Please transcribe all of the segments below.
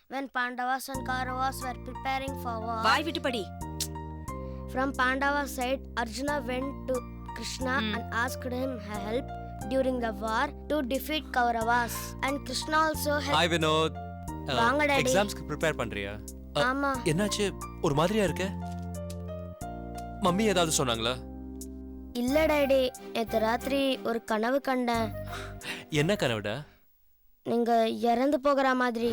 when Pandavas and Kauravas were preparing for war. வாய் விட்டு படி. From Pandava's side, Arjuna went to Krishna and asked him help during the war to defeat Kauravas. And Krishna also helped. Hi Vinod. வாங்க daddy. எக்ஸாம்ஸ்க்கு prepare பண்றியா? ஆமா. என்னாச்சு? ஒரு மாதிரியா இருக்க? Mummy ஏதாவது சொன்னாங்களா? இல்ல டாடி, நேத்து ராத்திரி ஒரு கனவு கண்டேன். என்ன கனவுடா? நீங்க இறந்து போகிற மாதிரி.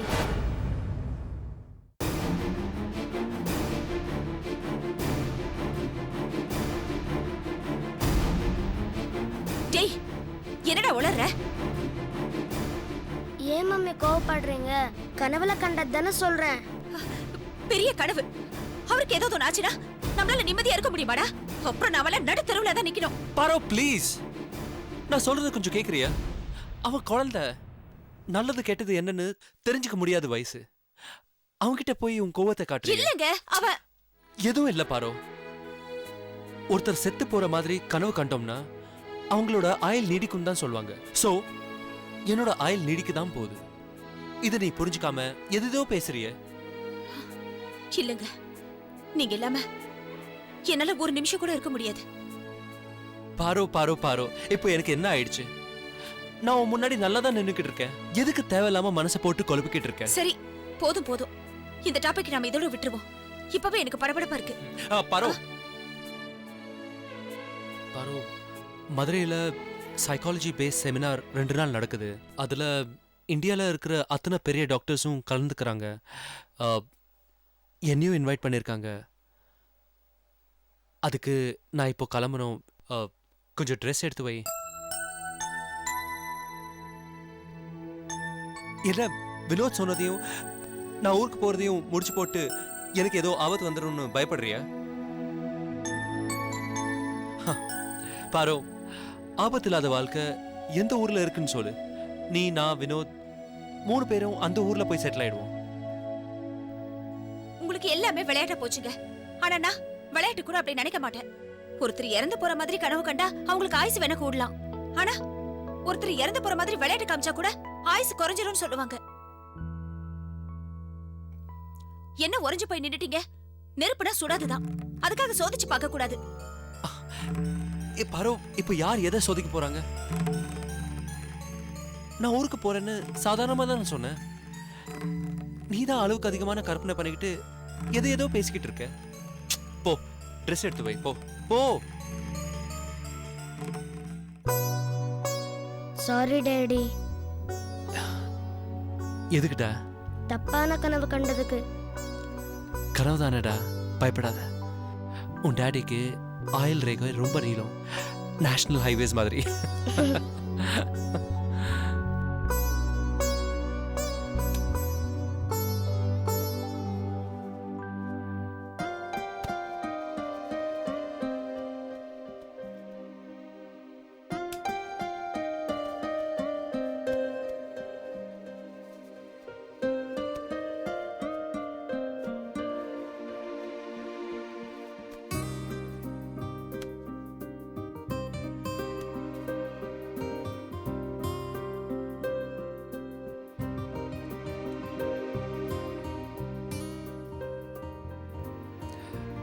டேய், என்னடா உளறற? ஏன் மம்மி கோவப்படுறீங்க? கனவுல கண்டது தானே சொல்றேன். பெரிய கனவு. அவருக்கு ஏதோ ஆச்சுனா நம்மளால நிம்மதியா இருக்க முடியுமாடா? அப்புறம் நாம நடு தெருவுல தான் நிக்கணும். பாரோ ப்ளீஸ், நான் சொல்றது கொஞ்சம் கேக்குறியா? அவ குழந்தை, நல்லது கெட்டது என்னன்னு தெரிஞ்சுக்க முடியாத வயசு. அவங்கிட்ட போய் உன் கோவத்தை காட்டு. இல்லங்க, அவ எதுவும் இல்ல பாரோ. ஒருத்தர் செத்து போற மாதிரி கனவு கண்டோம்னா அவங்களோட ஆயுள் நீடிக்கும் தான் சொல்லுவாங்க. சோ என்னோட ஆயுள் நீடிக்க தான் போகுது. இதை நீ புரிஞ்சுக்காம எதுதோ பேசுறிய. இல்லங்க, நீங்க இல்லாம என்னால ஒரு நிமிஷம் கூட இருக்க முடியாது. பாரோ பாரோ பாரோ, இப்போ எனக்கு என்ன ஆயிடுச்சு? நான் உன் முன்னாடி நல்லா தான் நின்னுக்கிட்டு இருக்கேன். எதுக்கு தேவையில்லாம மனசை போட்டு கொழுப்பிக்கிட்டு இருக்கேன்? சரி, போதும் போதும். இந்த டாபிக் நாம இதோட விட்டுருவோம். இப்பவே எனக்கு படபடப்பா இருக்கு. பாரோ பாரோ, மதுரையில சைக்காலஜி பேஸ் செமினார் 2 நாள் நடக்குது. அதுல இந்தியால இருக்கிற அத்தனை பெரிய டாக்டர்ஸும் கலந்துக்கிறாங்க. என்னையும் இன்வைட் பண்ணியிருக்காங்க. அதுக்கு நான் இப்போ கிளம்பணும். கொஞ்சம் ட்ரெஸ் எடுத்து வை. என்ன வினோத் சொன்னதையும் நான் ஊருக்கு போறதையும் முடிச்சு போட்டு எனக்கு ஏதோ ஆபத்து வந்துடும்னு பயப்படுறியா? பாரோ, ஆபத்து இல்லாத வாழ்க்கை எந்த ஊர்ல இருக்குன்னு சொல்லு. நீ, நான், வினோத் 3 பேரும் அந்த ஊர்ல போய் செட்டில் ஆயிடுவோம். உங்களுக்கு எல்லாமே விளையாட்ட போச்சுங்க. ஆனா நான் விளையாட்டு கூட அப்படி நினைக்க மாட்டேன். ஒருத்தர் இறந்து போற மாதிரி கனவு கண்டா அவங்களுக்கு ஆயுசு வேணா கூடலாம். ஆனா ஒருத்தர் இறந்து போற மாதிரி விளையாட்டு காமிச்சா கூட ஆயுசு குறைஞ்சிரும்னு சொல்லுவாங்க. என்ன உறைஞ்சு போய் நின்னுட்டீங்க? நெருப்புனா சுடாதுதான். அதுக்காக சோதிச்சு பார்க்க கூடாது. பாரோ, இப்ப யார் எதை சோதிக்க போறாங்க? நான் ஊருக்கு போறேன்னு சாதாரணமா தான் சொன்னேன். நீதான் அளவுக்கு அதிகமான கற்பனை பண்ணிக்கிட்டு ஏதோ பேசிக்கிட்டு இருக்க. போ, ட்ரெஸ் எடுத்து வை. போ போ. Sorry daddy. எதுக்குடா? தப்பான கனவு கண்டதுக்கு. கனவு தானடா, பயப்படாத. உன் டாடிக்கு ஆயில் ரேகை ரொம்ப நீளம், நேஷனல் ஹைவேஸ் மாதிரி.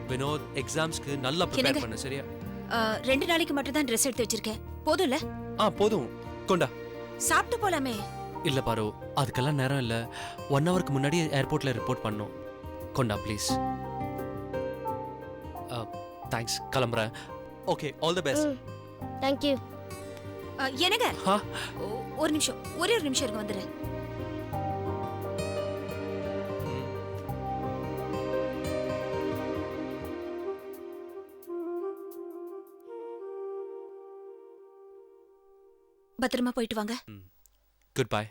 வினோத், எக்ஸாம்ஸ்க்கு நல்லா ப்ரிப்பேர் பண்ணு, சரியா? 2 நாளைக்கு மட்டும் தான் ட்ரெஸ் எடுத்து வச்சிருக்கேன். போதும்ல? போதும். கொண்டா. சாப்பிட்டு போலாமே. இல்ல பாரு, அதுக்கெல்லாம் நேரம் இல்ல. 1 ஹவருக்கு முன்னாடி ஏர்போர்ட்ல ரிப்போர்ட் பண்ணணும். கொண்டா ப்ளீஸ். தேங்க்ஸ், கிளம்புறேன். Okay, all the best. Thank you. என்னங்க? ஒரு நிமிஷம், ஒரே ஒரு நிமிஷம் இருங்க, வந்துடுறேன். பத்திரமா போயிட்டு வாங்க. Good bye.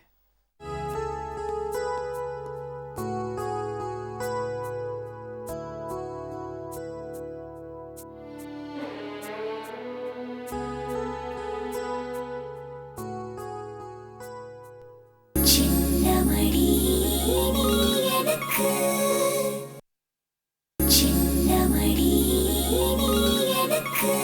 சின்னமணி நீ எனக்கு, சின்னமணி நீ எனக்கு.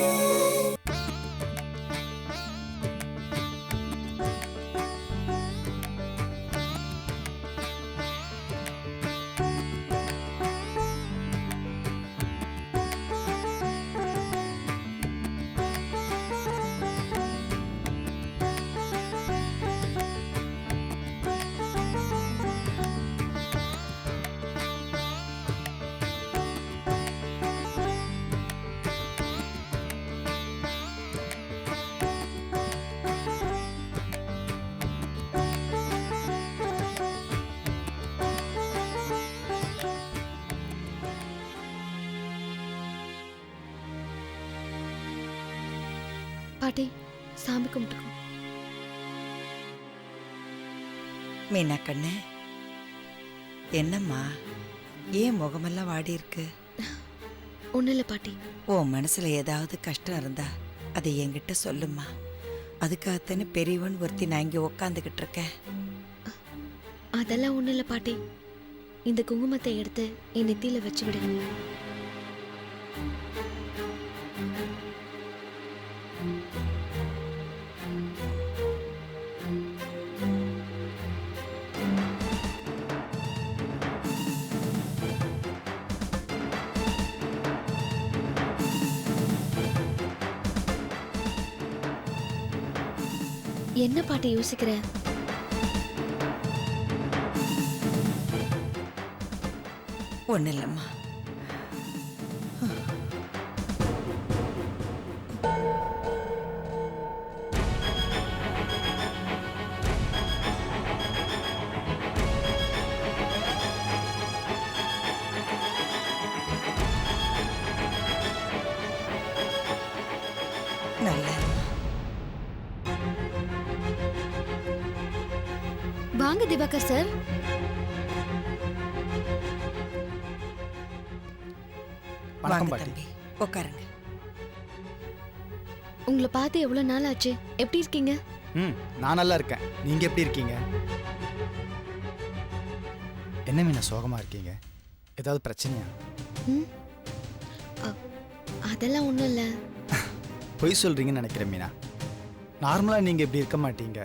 பாட்டி சாமி கும்பிட்டுக்கோ. மீனா கண்ணு, என்னம்மா ஏன் முகமெல்லாம் வாடி இருக்கு? ஒன்றும் இல்லை பாட்டி. உன் மனசுல ஏதாவது கஷ்டம் இருந்தா அதை என்கிட்ட சொல்லுமா. அதுக்காகத்தானே பெரியவன் ஒருத்தி நான் இங்கே உக்காந்துக்கிட்டு இருக்கேன். அதெல்லாம் ஒன்றும் இல்லை பாட்டி. இந்த குங்குமத்தை எடுத்து என் நெத்தியில வச்சு விடுங்க. என்ன பாட்டி யோசிக்கிற? ஒன்றும் இல்லைம்மா. நல்லா வாங்க திவாகர் சார். வாங்க தம்பி, உட்காருங்க. உங்களை பார்த்து எவ்வளவு நாள் ஆச்சு? எப்படி இருக்கீங்க? நான் நல்லா இருக்கேன். நீங்க எப்படி இருக்கீங்க? என்ன மீனா சோகமா இருக்கீங்க? ஏதாவது பிரச்சனையா? அதெல்லாம் ஒண்ணும் இல்ல. பொய் சொல்றீங்கன்னு நினைக்கிறேன் மீனா. நார்மலா நீங்க இப்படி இருக்க மாட்டீங்க.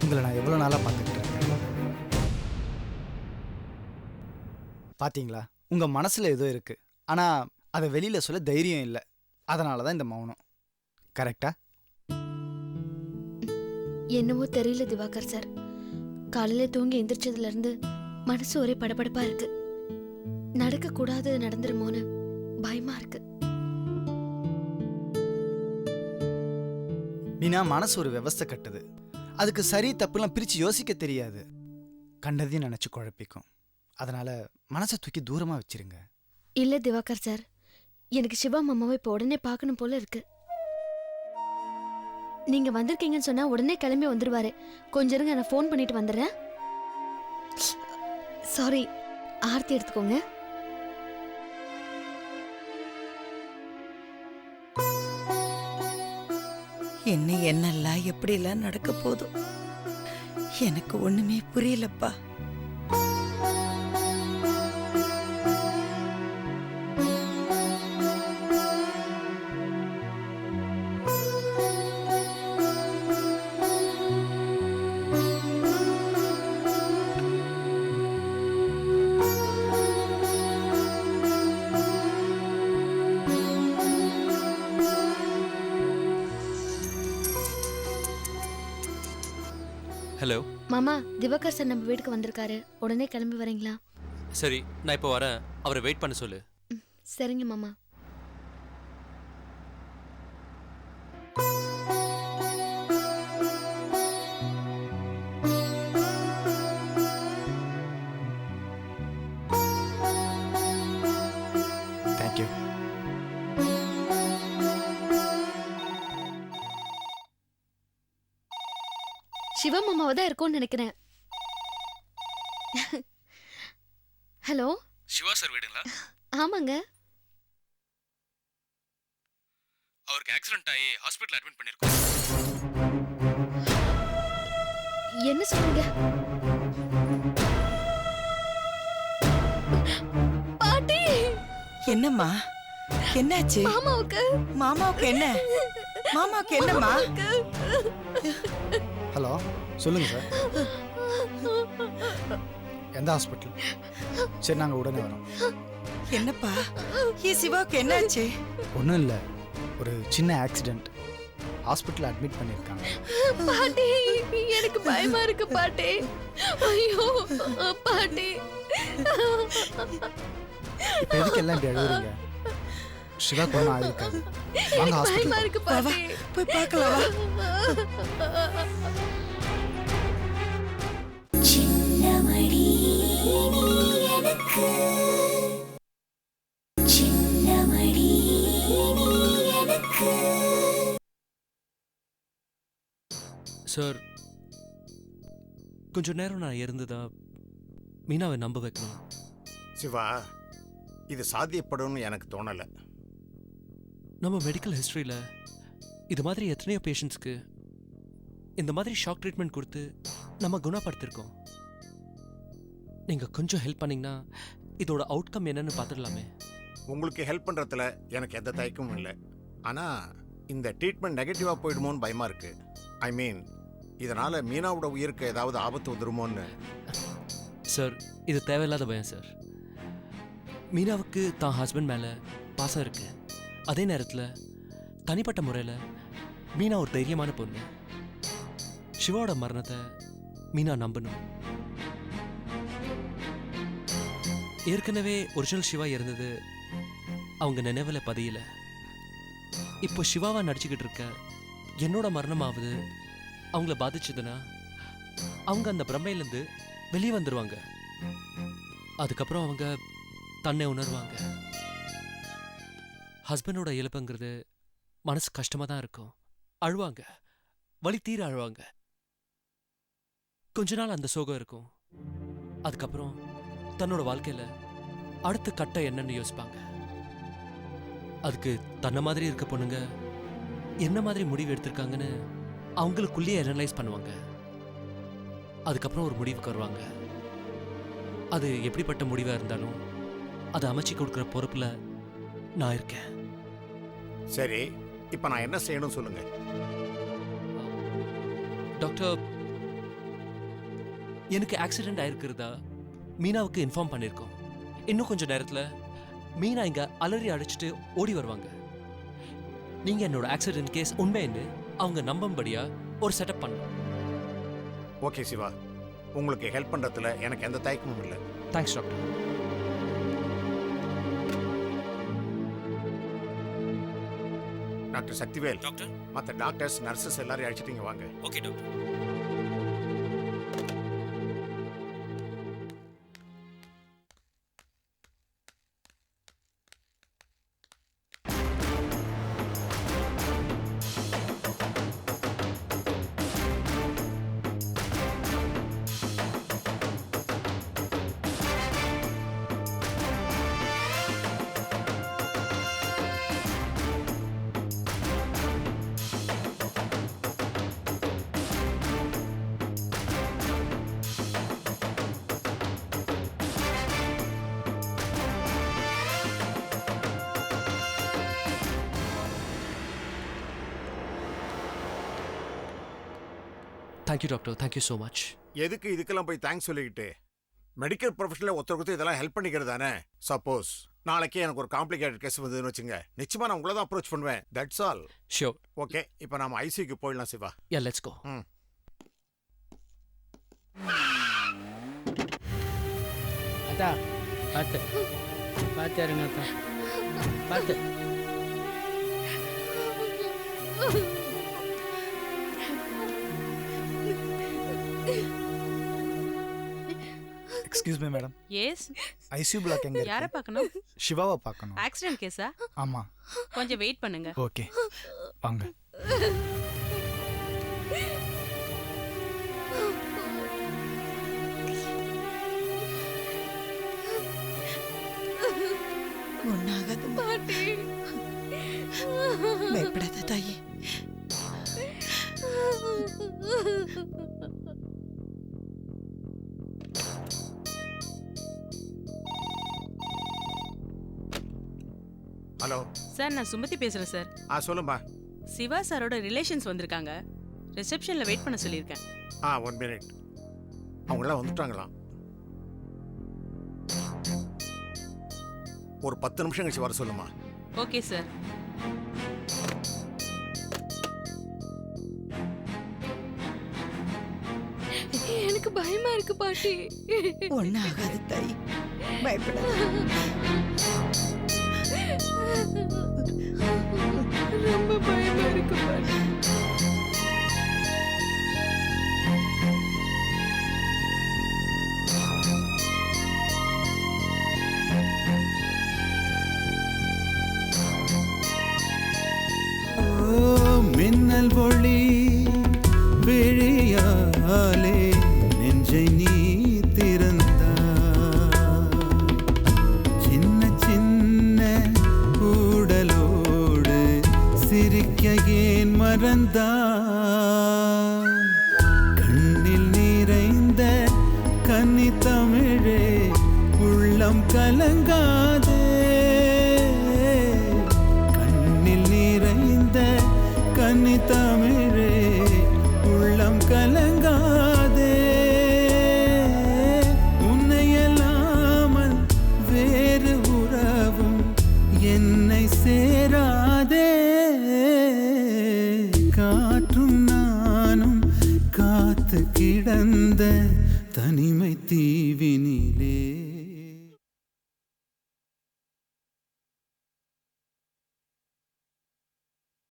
உங்களை நான் எவ்வளவு நாளா பார்த்துட்டு இருக்கேன். பாத்தீங்களா, உங்க மனசுல ஏதோ இருக்கு, ஆனா அதை வெளியில சொல்ல தைரியம் இல்லை. அதனாலதான் இந்த மௌனம். கரெக்டா? என்னவோ தெரியல திவாகர் சார். காலையில தூங்கி எந்திரிச்சதுல இருந்து மனசு ஒரே படபடப்பா இருக்கு. நடக்க கூடாதது நடந்துருமோன்னு பயமா இருக்கு. மீனா, மனசு ஒரு விவஸ்தை கட்டுது. அதுக்கு சரி தப்புலாம் பிரிச்சு யோசிக்க தெரியாது. கண்டதையும் நினைச்சு குழப்பிக்கும். அதனால மனசை தூக்கி தூரமா வச்சிருங்க. இல்ல திவாகர் சார், எனக்கு சிவா மாமாவை இப்ப உடனே பார்க்கணும் போல இருக்கு. நீங்க வந்திருக்கீங்கன்னு சொன்னா உடனே கிளம்பி வந்துருவாரு. கொஞ்சம் இருங்க, நான் ஃபோன் பண்ணிட்டு வந்துடுறேன். சாரி, ஆர்த்தி எடுத்துக்கோங்க. இன்னும் என்னெல்லாம் எப்படிலாம் நடக்க போதும் எனக்கு ஒண்ணுமே புரியலப்பா. ஹலோ மாமா, திவாகர் சார் நம்ம வீட்டுக்கு வந்திருக்காரு. உடனே கிளம்பி வரீங்களா? சரி, நான் இப்போ வரேன். அவரை வெயிட் பண்ண சொல்லு. சரிங்க மாமா. தேங்க்யூ. சிவா மாமாவை தான் இருக்கும்னு நினைக்கிறேன். ஹலோ, சிவா சார் வீடுங்களா? ஆமாங்க. அவருக்கு ஆக்சிடென்ட் ஆகி ஹாஸ்பிட்டல் அட்மிட் பண்ணிருக்கோம். என்ன சொல்றீங்க? பாட்டி, என்னம்மா, என்னாச்சு? மாமாவுக்கு என்ன? மாமாவுக்கு என்னம்மா? ஹலோ, சொல்லுங்க சார். எந்த ஹாஸ்பிட்டல்? சரி, நாங்க உடனே வரோம். என்னப்பா, சிவாவுக்கு என்னாச்சு? ஒன்றும் இல்லை, ஒரு சின்ன ஆக்சிடென்ட். ஹாஸ்பிட்டல் அட்மிட் பண்ணியிருக்காங்க. பாட்டி, எனக்கு பயமா இருக்கு பாட்டி. ஐயோ பாட்டி, இப்போ எதுக்கு எல்லாம் இப்படி அழுகுறீங்க? சிவா கொரோனா ஆயிருக்காது. வாங்க பயமா ஹாஸ்பிட்டல். இருக்கு பாட்டி. போய் பார்க்கலாம். சின்னமணி நீ எனக்கு, சின்னமணி நீ எனக்கு. சார், கொஞ்ச நேரம் நான் இருந்ததா மீனாவை நம்ப வைக்கணும். சிவா, இது சாத்தியப்படும்னு எனக்கு தோணலை. நம்ம மெடிக்கல் ஹிஸ்ட்ரியில் இது மாதிரி எத்தனையோ பேஷண்ட்ஸ்க்கு இந்த மாதிரி ஷாக் ட்ரீட்மெண்ட் கொடுத்து நம்ம குணப்படுத்திருக்கோம். நீங்கள் கொஞ்சம் ஹெல்ப் பண்ணிங்கன்னா இதோட அவுட்கம் என்னன்னு பார்த்துடலாமே. உங்களுக்கு ஹெல்ப் பண்ணுறதுல எனக்கு எந்த தயக்கமும் இல்லை. ஆனால் இந்த ட்ரீட்மெண்ட் நெகட்டிவாக போயிடுமோன்னு பயமாக இருக்குது. ஐ மீன், இதனால் மீனாவோட உயிருக்கு ஏதாவது ஆபத்து வந்துடுமோன்னு. சார், இது தேவையில்லாத பயம் சார். மீனாவுக்கு தான் ஹஸ்பண்ட் மேலே பாசம் இருக்கு. அதே நேரத்தில் தனிப்பட்ட முறையில் மீனா ஒரு தைரியமான பொண்ணு. சிவாவோட மரணத்தை மீனா நம்பணும். ஏற்கனவே ஒரிஜினல் சிவா இருந்தது அவங்க நினைவில் பதியல. இப்போ சிவாவா நடிச்சுக்கிட்டு இருக்க என்னோட மரணமாவது அவங்கள பாதிச்சதுன்னா அவங்க அந்த பிரமையிலேருந்து வெளியே வந்துடுவாங்க. அதுக்கப்புறம் அவங்க தன்னை உணர்வாங்க. ஹஸ்பண்டோட இழப்புங்கிறது மனசு கஷ்டமாக தான் இருக்கும். அழுவாங்க, வலி தீர அழுவாங்க. கொஞ்ச நாள் அந்த சோகம் இருக்கும். அதுக்கப்புறம் தன்னோட வாழ்க்கையில் அடுத்த கட்டம் என்னன்னு யோசிப்பாங்க. அதுக்கு தன்னை மாதிரி இருக்க பொண்ணுங்க என்ன மாதிரி முடிவு எடுத்திருக்காங்கன்னு அவங்களுக்குள்ளேயே அனலைஸ் பண்ணுவாங்க. அதுக்கப்புறம் ஒரு முடிவுக்கு வருவாங்க. அது எப்படிப்பட்ட முடிவாக இருந்தாலும் அதை அமைச்சு கொடுக்குற பொறுப்பில் நான் இருக்கேன். சரி, இப்போ நான் என்ன செய்யணும் சொல்லுங்க. டாக்டர், எனக்கு ஆக்சிடென்ட் ஆயிருக்கிறதா மீனாவுக்கு இன்ஃபார்ம் பண்ணியிருக்கோம். இன்னும் கொஞ்சம் நேரத்தில் மீனா இங்கே அலறி அடிச்சுட்டு ஓடி வருவாங்க. நீங்கள் என்னோட ஆக்சிடென்ட் கேஸ் உண்மைன்னு அவங்க நம்பும்படியா ஒரு செட்டப் பண்ணணும். ஓகே சிவா, உங்களுக்கு ஹெல்ப் பண்ணுறதுல எனக்கு எந்த தயக்கமும் இல்லை. Thanks doctor. Doctor Sakthivel, doctor. மற்ற டாக்டர்ஸ் நர்சஸ் எல்லாரையும் அழைச்சிட்டீங்க, வாங்க. Okay doctor. Thank you doctor, thank you so much. எதுக்கு இதுக்கெல்லாம் போய் தேங்க்ஸ் சொல்லிக்கிட்டு? மெடிக்கல் ப்ரொஃபஷனில் ஒருத்தருக்கு இதெல்லாம் ஹெல்ப் பண்ணிக்கிறது தானே. சப்போஸ் நாளைக்கு எனக்கு ஒரு காம்ப்ளிகேட்டட் கேஸ் வந்ததுன்னு வச்சுங்க, நிச்சயமா நான் உங்களை தான் அப்ரோச் பண்ணுவேன். That's all. ஷியோர். ஓகே, இப்போ நாம ஐசியூக்கு போயிடலாம் சிவா. யா, லெட்ஸ் கோ. அத்தா பார்த்து பார்த்து இருங்க அத்தா, பார்த்து. Excuse me madam. Yes, ICU block எங்க யாரை இருக்கு? பார்க்கணும்? சிவாவை பார்க்கணும். ஆக்சிடென்ட் கேஸா? ஆமா. கொஞ்சம் வெயிட் பண்ணுங்க. ஓகே, வாங்க. ஒன்னாகாது பாட்டி, பயப்படாத தாயே. ஹலோ சார், நான் சுமதி பேசுறேன் சார். சொல்லுமா. சிவா சாரோட ரிலேஷன்ஸ் வந்திருக்காங்க. ரிசப்ஷன்ல வெயிட் பண்ண சொல்லியிருக்கேன். 1 மினிட். அவங்களாம் வந்துட்டாங்களாம். ஒரு 10 நிமிஷம் கழிச்சு வர சொல்லுமா. Okay sir. எனக்கு பயமா இருக்கு பாட்டி. ஒன்னாகாது தாய், பயப்படாத. ரொம்ப பயமா இருக்கு பாட்டி. மின்னல் ஒளி விழி அன்பாலே நெஞ்சை நீ திறந்தாய். சின்ன சின்ன கூடலோடு சிரிக்க ஏன் மறந்தாய்? கண்ணில் நிறைந்த கன்னி தமிழே உள்ளம் கலங்காதே. கண்ணில் நிறைந்த கன்னி தமிழே உள்ளம் கலங்காதே. உன்னையல்லாமல் வேறு உறவும் என்னை சேராதே. காற்றும் நானும் காத்து கிடந்த தனிமை தீவினிலே